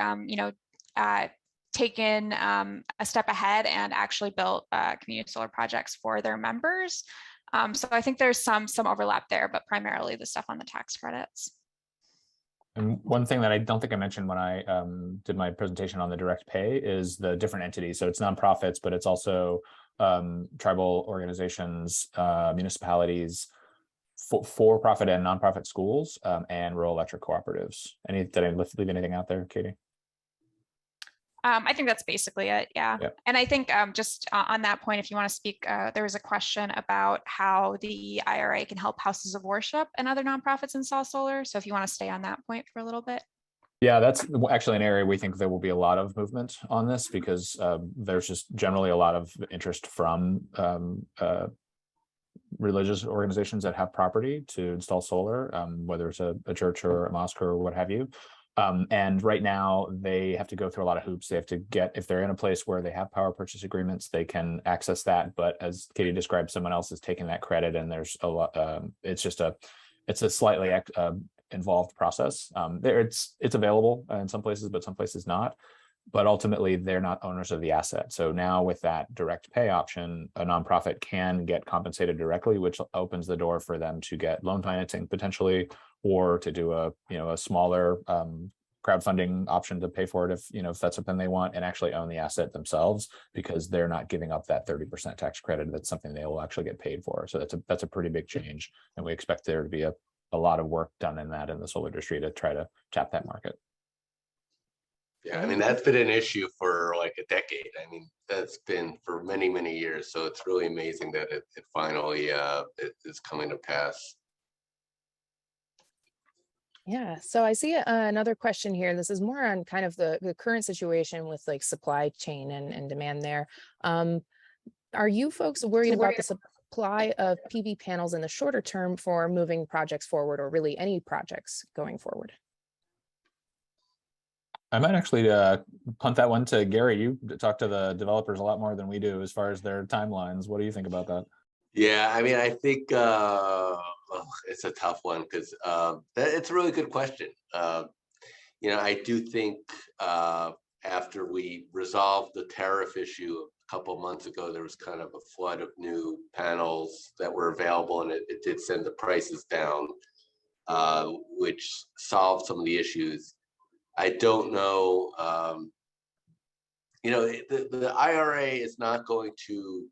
Speaker 2: taken a step ahead and actually built community solar projects for their members. So I think there's some overlap there, but primarily the stuff on the tax credits.
Speaker 3: And one thing that I don't think I mentioned when I did my presentation on the direct pay is the different entities. So it's nonprofits, but it's also tribal organizations, municipalities, for-profit and nonprofit schools, and rural electric cooperatives. Did I leave anything out there, Katie?
Speaker 2: I think that's basically it. Yeah.
Speaker 3: Yep.
Speaker 2: And I think just on that point, if you want to speak, there was a question about how the IRA can help houses of worship and other nonprofits install solar. So if you want to stay on that point for a little bit.
Speaker 3: Yeah, that's actually an area we think there will be a lot of movement on this, because there's just generally a lot of interest from religious organizations that have property to install solar, whether it's a church or a mosque or what have you. And right now they have to go through a lot of hoops. They have to get, if they're in a place where they have power purchase agreements, they can access that. But as Katie described, someone else is taking that credit, and there's a lot. It's a slightly involved process. It's available in some places, but some places not. But ultimately, they're not owners of the asset. So now with that direct pay option, a nonprofit can get compensated directly, which opens the door for them to get loan financing potentially, or to do a smaller crowdfunding option to pay for it if that's something they want, and actually own the asset themselves, because they're not giving up that 30% tax credit. That's something they will actually get paid for. So that's a pretty big change, and we expect there to be a lot of work done in the solar industry to try to tap that market.
Speaker 4: Yeah, I mean, that's been an issue for like a decade. I mean, that's been for many, many years. So it's really amazing that it finally it is coming to pass.
Speaker 1: Yeah, so I see another question here. This is more on kind of the current situation with like supply chain and demand there. Are you folks worried about the supply of PV panels in the shorter term for moving projects forward, or really any projects going forward?
Speaker 3: I might actually punt that one to Gary. You talk to the developers a lot more than we do as far as their timelines. What do you think about that?
Speaker 4: Yeah, I mean, I think it's a tough one, because it's a really good question. I do think after we resolved the tariff issue a couple of months ago, there was kind of a flood of new panels that were available, and it did send the prices down, which solved some of the issues. I don't know, the IRA is not going to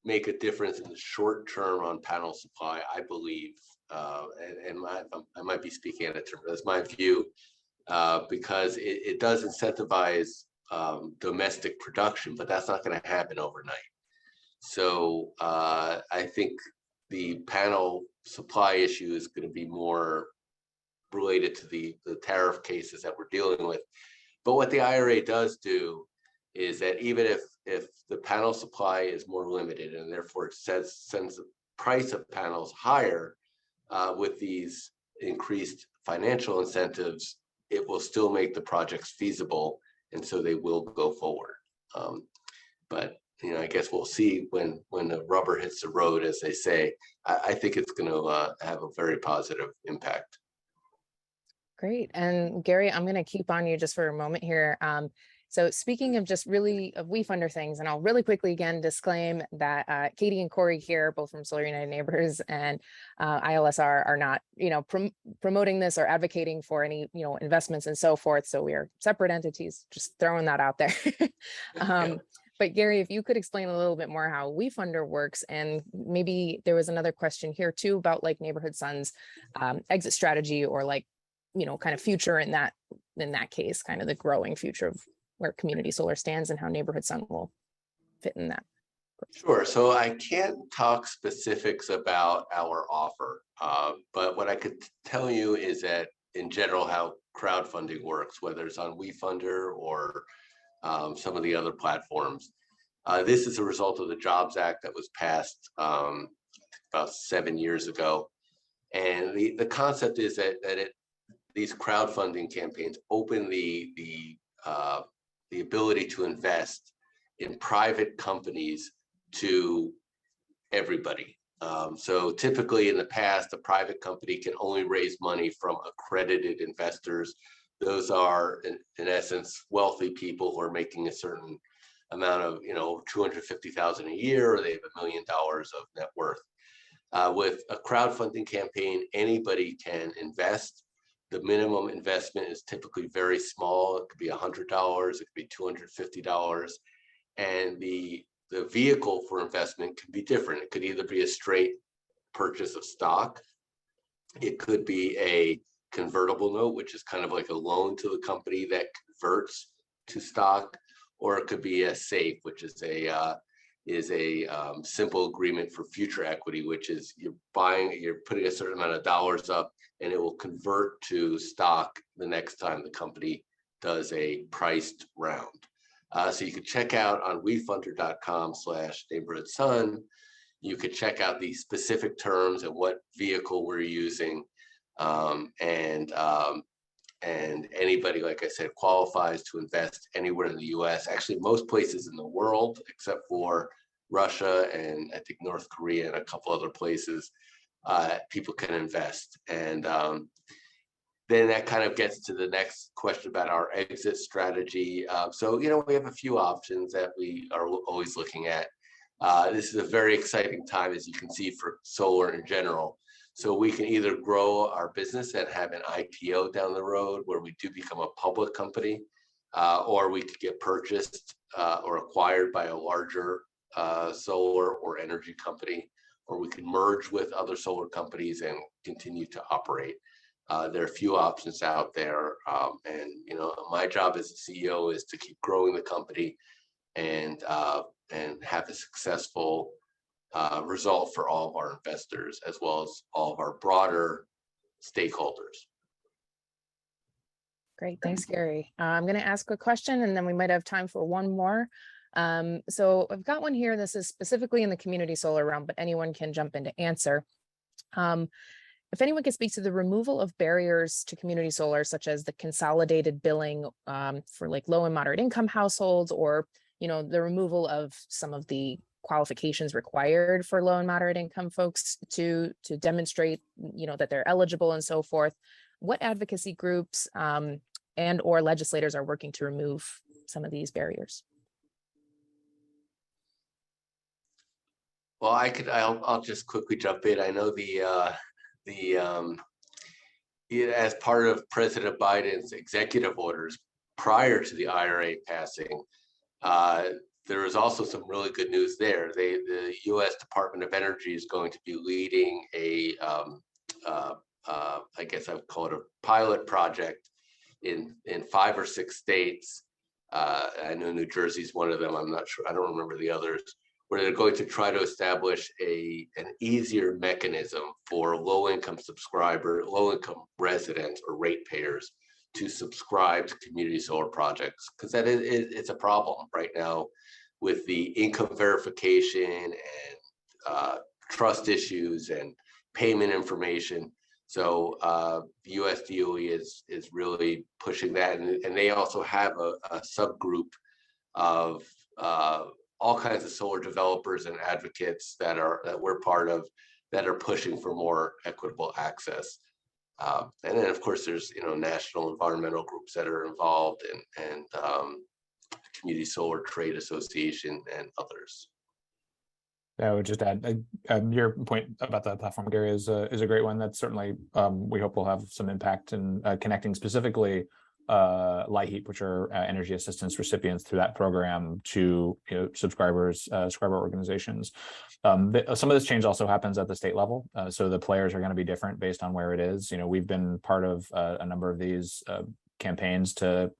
Speaker 4: make a difference in the short term on panel supply, I believe. And I might be speaking out of turn, but that's my view, because it does incentivize domestic production, but that's not going to happen overnight. So I think the panel supply issue is going to be more related to the tariff cases that we're dealing with. But what the IRA does do is that even if the panel supply is more limited, and therefore it sends the price of panels higher, with these increased financial incentives, it will still make the projects feasible, and so they will go forward. But I guess we'll see when the rubber hits the road, as they say. I think it's going to have a very positive impact.
Speaker 1: Great. And Gary, I'm going to keep on you just for a moment here. So speaking of just really of WeFunder things, and I'll really quickly again disclaim that Katie and Corey here, both from Solar United Neighbors and ILSR, are not, promoting this or advocating for any, investments and so forth. So we are separate entities, just throwing that out there. But Gary, if you could explain a little bit more how WeFunder works, and maybe there was another question here too about like Neighborhood Sun's exit strategy, or like, kind of future in that case, kind of the growing future of where community solar stands and how Neighborhood Sun will fit in that.
Speaker 4: Sure. So I can't talk specifics about our offer, but what I could tell you is that in general, how crowdfunding works, whether it's on WeFunder or some of the other platforms. This is a result of the Jobs Act that was passed about 7 years ago. And the concept is that these crowdfunding campaigns open the ability to invest in private companies to everybody. So typically in the past, a private company can only raise money from accredited investors. Those are, in essence, wealthy people who are making a certain amount of, $250,000 a year, or they have $1 million of net worth. With a crowdfunding campaign, anybody can invest. The minimum investment is typically very small. It could be $100, it could be $250, and the vehicle for investment can be different. It could either be a straight purchase of stock, it could be a convertible note, which is kind of like a loan to the company that converts to stock, or it could be a SAFE, which is a simple agreement for future equity, which is you're putting a certain amount of dollars up, and it will convert to stock the next time the company does a priced round. So you can check out on wefunder.com/neighborhoodsun. You could check out the specific terms and what vehicle we're using. And anybody, like I said, qualifies to invest anywhere in the US. Actually, most places in the world, except for Russia and I think North Korea and a couple other places, people can invest. And then that kind of gets to the next question about our exit strategy. So, we have a few options that we are always looking at. This is a very exciting time, as you can see, for solar in general. So we can either grow our business and have an IPO down the road where we do become a public company, or we could get purchased or acquired by a larger solar or energy company, or we can merge with other solar companies and continue to operate. There are a few options out there. And my job as a CEO is to keep growing the company and have a successful result for all of our investors, as well as all of our broader stakeholders.
Speaker 1: Great, thanks, Gary. I'm going to ask a question, and then we might have time for one more. So I've got one here. This is specifically in the community solar realm, but anyone can jump in to answer. If anyone can speak to the removal of barriers to community solar, such as the consolidated billing for like low and moderate income households, or the removal of some of the qualifications required for low and moderate income folks to demonstrate, that they're eligible and so forth. What advocacy groups and or legislators are working to remove some of these barriers?
Speaker 4: Well, I'll just quickly jump in. I know as part of President Biden's executive orders prior to the IRA passing, there is also some really good news there. The U.S. Department of Energy is going to be leading I guess I would call it a pilot project in 5 or 6 states. I know New Jersey is one of them. I'm not sure. I don't remember the others. Where they're going to try to establish an easier mechanism for low-income residents or ratepayers to subscribe to community solar projects, because it's a problem right now with the income verification and trust issues and payment information. So the US DOE is really pushing that, and they also have a subgroup of all kinds of solar developers and advocates that we're part of, that are pushing for more equitable access. And then, of course, there's national environmental groups that are involved, and Community Solar Trade Association and others.
Speaker 3: I would just add your point about that platform, Gary, is a great one. That certainly we hope will have some impact in connecting specifically LIHEAP, which are energy assistance recipients, through that program to subscriber organizations. Some of this change also happens at the state level, so the players are going to be different based on where it is. We've been part of a number of these campaigns to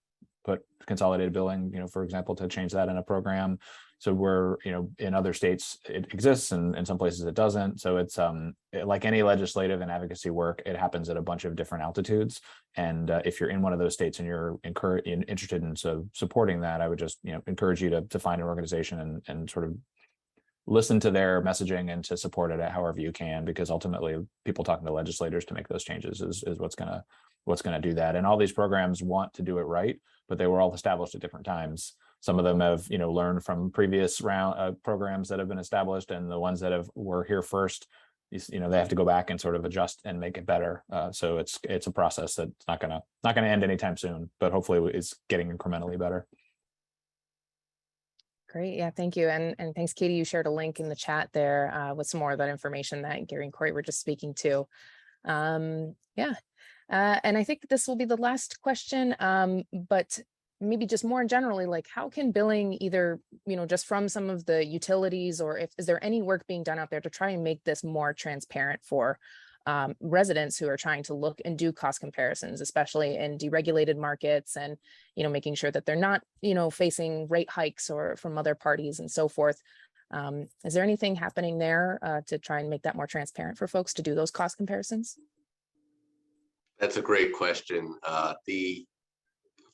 Speaker 3: put consolidated billing, for example, to change that in a program. So we're, in other states it exists, and in some places it doesn't. So it's like any legislative and advocacy work, it happens at a bunch of different altitudes. And if you're in one of those states and you're interested in supporting that, I would just encourage you to find an organization and sort of listen to their messaging and to support it however you can, because ultimately people talking to legislators to make those changes is what's gonna do that. And all these programs want to do it right, but they were all established at different times. Some of them have learned from previous round programs that have been established, and the ones that were here first, they have to go back and sort of adjust and make it better. So it's a process that's not gonna end anytime soon, but hopefully it's getting incrementally better.
Speaker 1: Great, yeah, thank you, and thanks, Katie. You shared a link in the chat there with some more of that information that Gary and Corey were just speaking to. Yeah. And I think this will be the last question, but maybe just more generally, like how can billing either, just from some of the utilities, or is there any work being done out there to try and make this more transparent for residents who are trying to look and do cost comparisons, especially in deregulated markets, and making sure that they're not facing rate hikes or from other parties and so forth. Is there anything happening there to try and make that more transparent for folks to do those cost comparisons?
Speaker 4: That's a great question.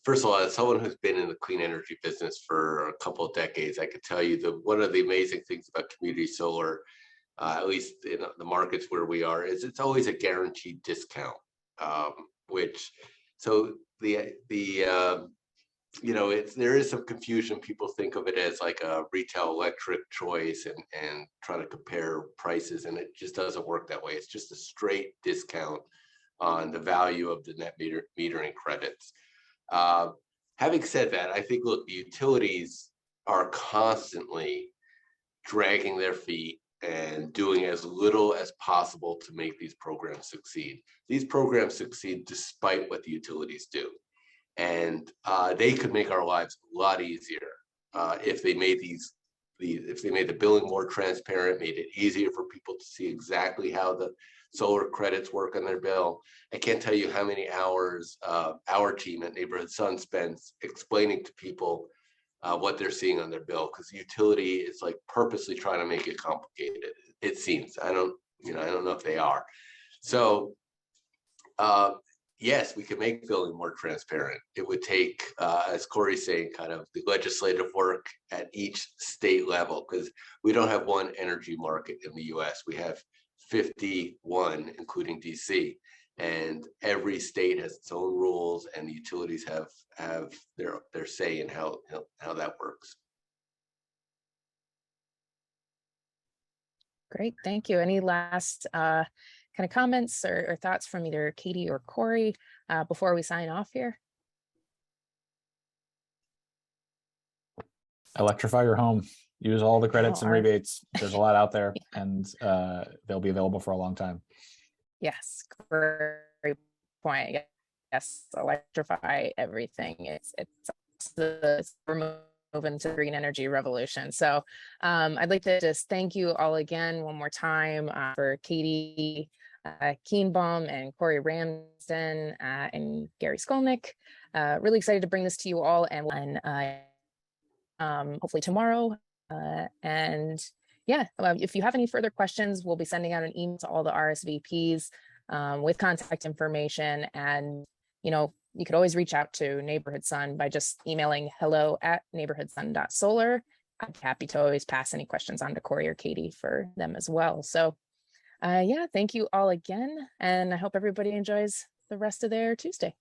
Speaker 4: First of all, as someone who's been in the clean energy business for a couple of decades, I could tell you that one of the amazing things about community solar, at least in the markets where we are, is it's always a guaranteed discount. There is some confusion. People think of it as like a retail electric choice and try to compare prices, and it just doesn't work that way. It's just a straight discount on the value of the net metering credits. Having said that, I think, look, the utilities are constantly dragging their feet and doing as little as possible to make these programs succeed. These programs succeed despite what the utilities do. And they could make our lives a lot easier if they made the billing more transparent, made it easier for people to see exactly how the solar credits work on their bill. I can't tell you how many hours our team at Neighborhood Sun spends explaining to people what they're seeing on their bill, because the utility is like purposely trying to make it complicated. It seems. I don't know if they are. So yes, we can make billing more transparent. It would take, as Corey's saying, kind of the legislative work at each state level, because we don't have one energy market in the US. We have 51, including DC, and every state has its own rules, and the utilities have their say in how that works.
Speaker 1: Great, thank you. Any last kind of comments or thoughts from either Katie or Corey before we sign off here?
Speaker 3: Electrify your home. Use all the credits and
Speaker 1: our-
Speaker 3: rebates. There's a lot out there, and they'll be available for a long time.
Speaker 1: Yes, great point. Yes, electrify everything. We're moving to the green energy revolution. So I'd like to just thank you all again one more time for Katie Kienbaum and Corey Ramsden and Gary Skolnick. Really excited to bring this to you all, and hopefully tomorrow. And yeah, if you have any further questions, we'll be sending out an email to all the RSVPs with contact information. And, you could always reach out to Neighborhood Sun by just emailing hello@neighborhoodsun.solar. I'm happy to always pass any questions on to Corey or Katie for them as well. So yeah, thank you all again. And I hope everybody enjoys the rest of their Tuesday.